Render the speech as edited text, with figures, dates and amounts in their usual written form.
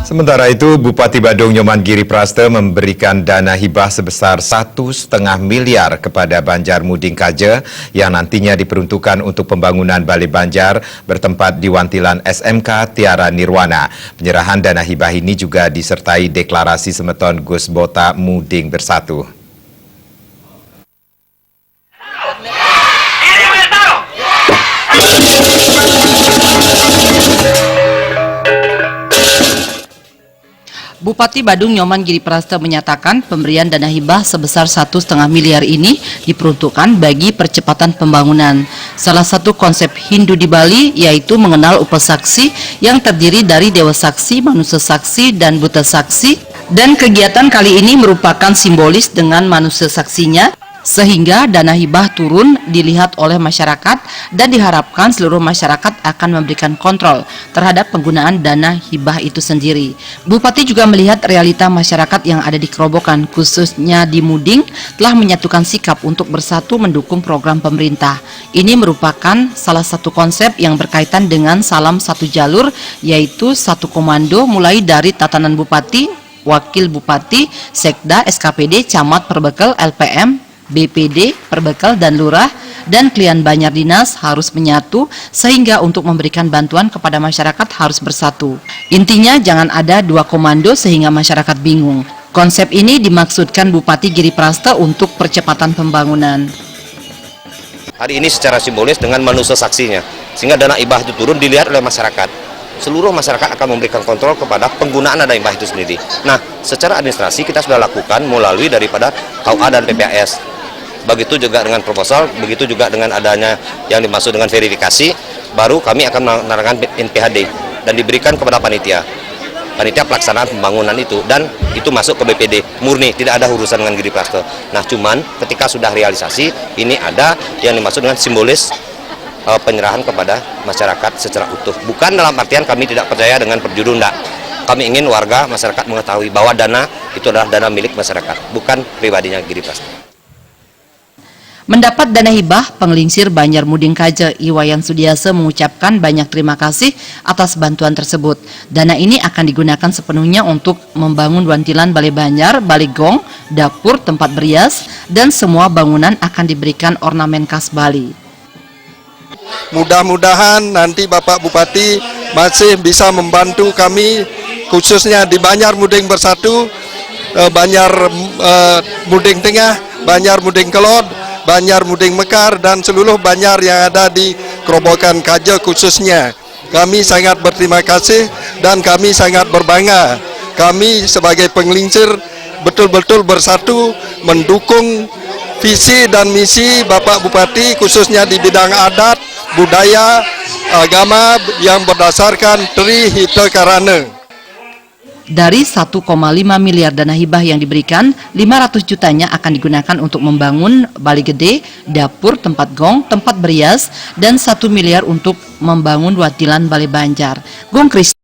Sementara itu, Bupati Badung Nyoman Giri Praste memberikan dana hibah sebesar 1,5 miliar kepada Banjar Muding Kaje yang nantinya diperuntukkan untuk pembangunan Balai Banjar bertempat di Wantilan SMK Tiara Nirwana. Penyerahan dana hibah ini juga disertai deklarasi semeton Gus Bota Muding Bersatu. Bupati Badung Nyoman Giri Praste menyatakan pemberian dana hibah sebesar 1,5 miliar ini diperuntukkan bagi percepatan pembangunan. Salah satu konsep Hindu di Bali yaitu mengenal upasaksi yang terdiri dari Dewa Saksi, Manusia Saksi, dan Buta Saksi. Dan kegiatan kali ini merupakan simbolis dengan manusia saksinya, sehingga dana hibah turun dilihat oleh masyarakat dan diharapkan seluruh masyarakat akan memberikan kontrol terhadap penggunaan dana hibah itu sendiri. Bupati juga melihat realita masyarakat yang ada di Kerobokan, khususnya di Muding, telah menyatukan sikap untuk bersatu mendukung program pemerintah. Ini merupakan salah satu konsep yang berkaitan dengan salam satu jalur, yaitu satu komando mulai dari tatanan Bupati, Wakil Bupati, Sekda, SKPD, Camat, Perbekal, LPM, BPD, Perbekal, dan Lurah, dan klien Banjar Dinas harus menyatu sehingga untuk memberikan bantuan kepada masyarakat harus bersatu. Intinya jangan ada dua komando sehingga masyarakat bingung. Konsep ini dimaksudkan Bupati Giri Praste untuk percepatan pembangunan. Hari ini secara simbolis dengan manusia saksinya, sehingga dana hibah itu turun dilihat oleh masyarakat. Seluruh masyarakat akan memberikan kontrol kepada penggunaan dana hibah itu sendiri. Nah, secara administrasi kita sudah lakukan melalui daripada KUA dan PPAS. Begitu juga dengan proposal, begitu juga dengan adanya yang dimaksud dengan verifikasi, baru kami akan menerangkan NPHD dan diberikan kepada panitia pelaksanaan pembangunan itu, dan itu masuk ke BPD murni, tidak ada urusan dengan Giri Praste. Nah, cuman ketika sudah realisasi, ini ada yang dimaksud dengan simbolis penyerahan kepada masyarakat secara utuh. Bukan dalam artian kami tidak percaya dengan perjudu, enggak. Kami ingin warga masyarakat mengetahui bahwa dana itu adalah dana milik masyarakat, bukan pribadinya Giri Praste. Mendapat dana hibah, Penglingsir Banjar Muding Kaje Iwayan Sudiase mengucapkan banyak terima kasih atas bantuan tersebut. Dana ini akan digunakan sepenuhnya untuk membangun Wantilan Balai Banjar, Balai Gong, dapur, tempat berias, dan semua bangunan akan diberikan ornamen khas Bali. Mudah-mudahan nanti Bapak Bupati masih bisa membantu kami, khususnya di Banjar Muding Bersatu, Banjar Muding Tengah, Banjar Muding Kelod, Banjar Muding Mekar, dan seluruh Banjar yang ada di Kerobokan Kaje khususnya. Kami sangat berterima kasih dan kami sangat berbangga. Kami sebagai Penglingsir betul-betul bersatu mendukung visi dan misi Bapak Bupati khususnya di bidang adat, budaya, agama yang berdasarkan Tri Hita Karana. Dari 1,5 miliar dana hibah yang diberikan, 500 jutanya akan digunakan untuk membangun Balai Gede, dapur, tempat gong, tempat berias, dan 1 miliar untuk membangun Wantilan Balai Banjar. Gong Kris